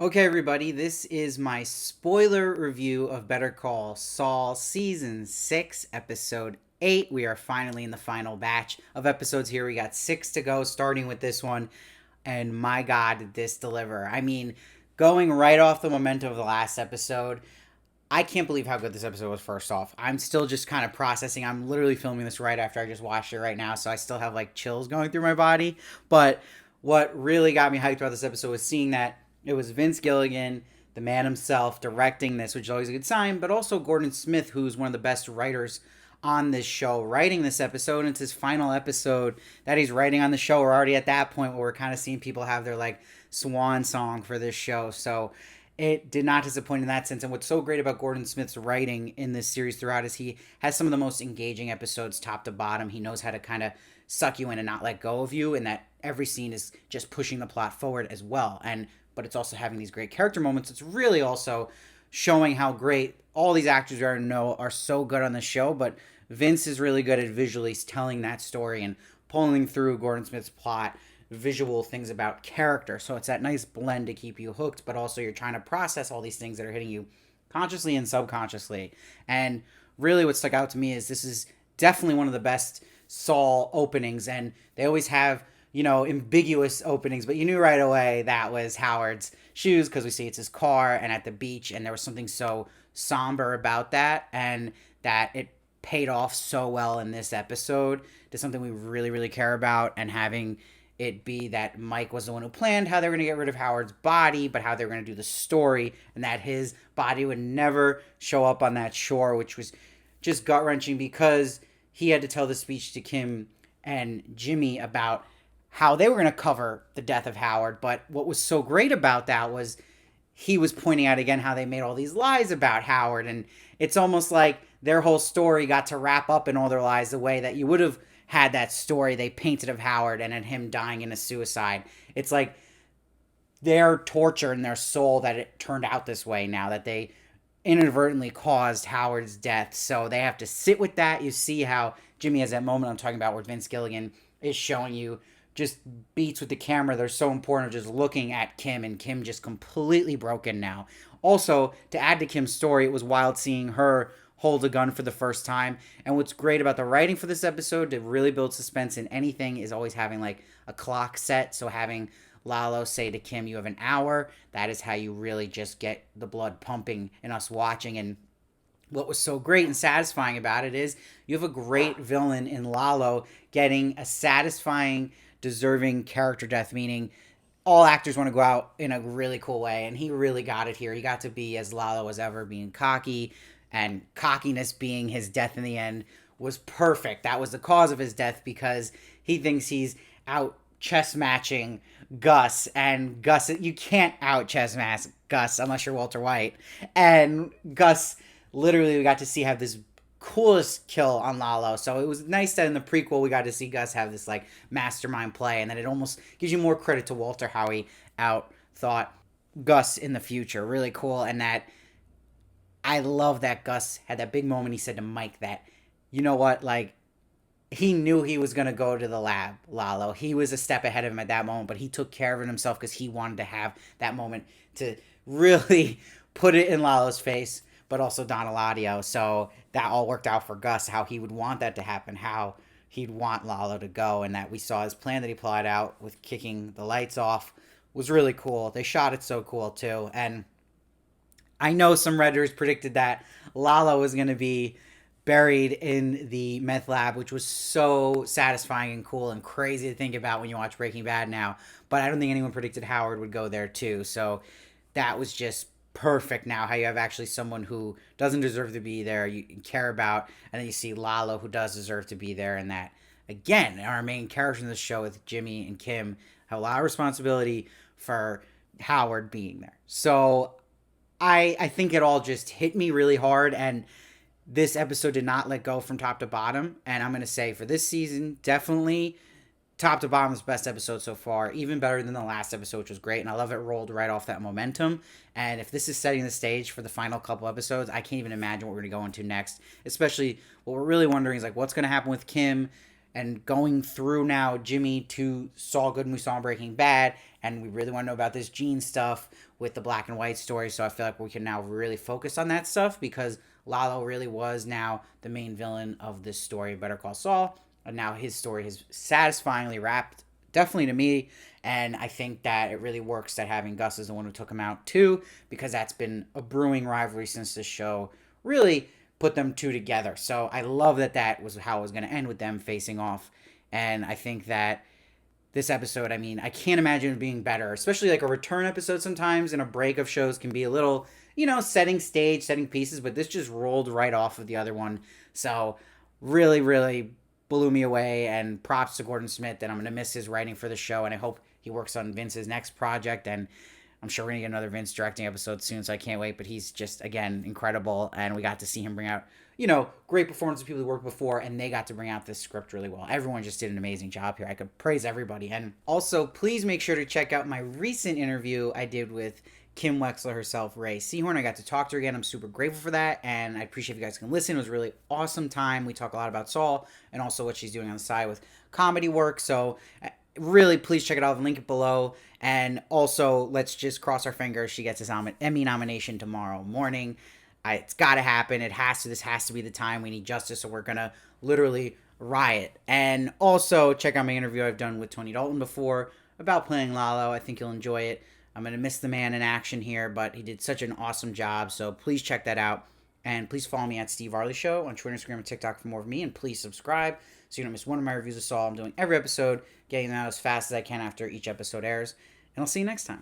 Okay, everybody, this is my spoiler review of Better Call Saul Season 6, Episode 8. We are finally in the final batch of episodes here. We got 6 to go, starting with this one. And my God, did this deliver. I mean, going right off the momentum of the last episode, I can't believe how good this episode was, first off. I'm still just kind of processing. I'm literally filming this right after I just watched it right now, so I still have like chills going through my body. But what really got me hyped about this episode was seeing that it was Vince Gilligan, the man himself, directing this, which is always a good sign, but also Gordon Smith, who's one of the best writers on this show, writing this episode. And it's his final episode that he's writing on the show. We're already at that point where we're kind of seeing people have their like swan song for this show. So it did not disappoint in that sense. And what's so great about Gordon Smith's writing in this series throughout is he has some of the most engaging episodes top to bottom. He knows how to kind of suck you in and not let go of you, and that every scene is just pushing the plot forward as well. And but it's also having these great character moments. It's really also showing how great all these actors are so good on the show, but Vince is really good at visually telling that story and pulling through Gordon Smith's plot, visual things about character. So it's that nice blend to keep you hooked, but also you're trying to process all these things that are hitting you consciously and subconsciously. And really what stuck out to me is this is definitely one of the best Saul openings, and they always have ambiguous openings, but you knew right away that was Howard's shoes because we see it's his car and at the beach, and there was something so somber about that, and that it paid off so well in this episode to something we really, really care about, and having it be that Mike was the one who planned how they were going to get rid of Howard's body, but how they were going to do the story, and that his body would never show up on that shore, which was just gut-wrenching because he had to tell the speech to Kim and Jimmy about how they were going to cover the death of Howard. But what was so great about that was he was pointing out again how they made all these lies about Howard. And it's almost like their whole story got to wrap up in all their lies the way that you would have had that story they painted of Howard and at him dying in a suicide. It's like their torture in their soul that it turned out this way now, that they inadvertently caused Howard's death. So they have to sit with that. You see how Jimmy has that moment I'm talking about where Vince Gilligan is showing you just beats with the camera. They're so important of just looking at Kim, and Kim just completely broken now. Also, to add to Kim's story, it was wild seeing her hold a gun for the first time. And what's great about the writing for this episode to really build suspense in anything is always having like a clock set. So having Lalo say to Kim, "You have an hour." That is how you really just get the blood pumping and us watching. And what was so great and satisfying about it is you have a great villain in Lalo getting a satisfying, deserving character death, meaning all actors want to go out in a really cool way, and he really got it here. He got to be as Lalo as ever, being cocky, and cockiness being his death in the end was perfect. That was the cause of his death because he thinks he's out chess matching Gus, and Gus, you can't out chess match Gus unless you're Walter White. And Gus, literally, we got to see have this coolest kill on Lalo. So it was nice that in the prequel we got to see Gus have this like mastermind play, and then it almost gives you more credit to Walter how he out thought Gus in the future. Really cool. And that I love that Gus had that big moment. He said to Mike that, you know what, like, he knew he was going to go to the lab, Lalo. He was a step ahead of him at that moment, but he took care of it himself because he wanted to have that moment to really put it in Lalo's face, but also Don Eladio. So that all worked out for Gus, how he would want that to happen, how he'd want Lalo to go, and that we saw his plan that he plotted out with kicking the lights off was really cool. They shot it so cool, too. And I know some Redditors predicted that Lalo was going to be buried in the meth lab, which was so satisfying and cool and crazy to think about when you watch Breaking Bad now. But I don't think anyone predicted Howard would go there too. So that was just perfect now, how you have actually someone who doesn't deserve to be there, you care about, and then you see Lalo, who does deserve to be there, and that, again, our main characters in the show with Jimmy and Kim have a lot of responsibility for Howard being there. So I think it all just hit me really hard, and this episode did not let go from top to bottom. And I'm going to say for this season, definitely top to bottom is the best episode so far, even better than the last episode, which was great. And I love it rolled right off that momentum. And if this is setting the stage for the final couple episodes, I can't even imagine what we're going to go into next. Especially what we're really wondering is like what's going to happen with Kim and going through now Jimmy to Saul Goodman, we saw in Breaking Bad, and we really want to know about this Gene stuff with the black and white story. So I feel like we can now really focus on that stuff because Lalo really was now the main villain of this story, Better Call Saul, and now his story has satisfyingly wrapped, definitely to me. And I think that it really works that having Gus as the one who took him out too, because that's been a brewing rivalry since this show really put them two together. So I love that that was how it was going to end with them facing off. And I think that this episode, I mean, I can't imagine it being better, especially like a return episode sometimes and a break of shows can be a little, setting stage, setting pieces, but this just rolled right off of the other one. So really, really blew me away, and props to Gordon Smith, and I'm going to miss his writing for the show, and I hope he works on Vince's next project, and I'm sure we're going to get another Vince directing episode soon, so I can't wait, but he's just, again, incredible, and we got to see him bring out, great performance of people who worked before, and they got to bring out this script really well. Everyone just did an amazing job here. I could praise everybody, and also, please make sure to check out my recent interview I did with Kim Wexler herself, Rhea Seehorn. I got to talk to her again. I'm super grateful for that, and I appreciate if you guys can listen. It was a really awesome time. We talk a lot about Saul and also what she's doing on the side with comedy work, so really, please check it out. I'll link it below. And also, let's just cross our fingers she gets this Emmy nomination tomorrow morning. It's got to happen. This has to be the time. We need justice, so we're going to literally riot. And also, check out my interview I've done with Tony Dalton before about playing Lalo. I think you'll enjoy it. I'm going to miss the man in action here, but he did such an awesome job. So please check that out. And please follow me at Steve Varley Show on Twitter, Instagram, and TikTok for more of me. And please subscribe so you don't miss one of my reviews of Saul. I'm doing every episode, getting them out as fast as I can after each episode airs. And I'll see you next time.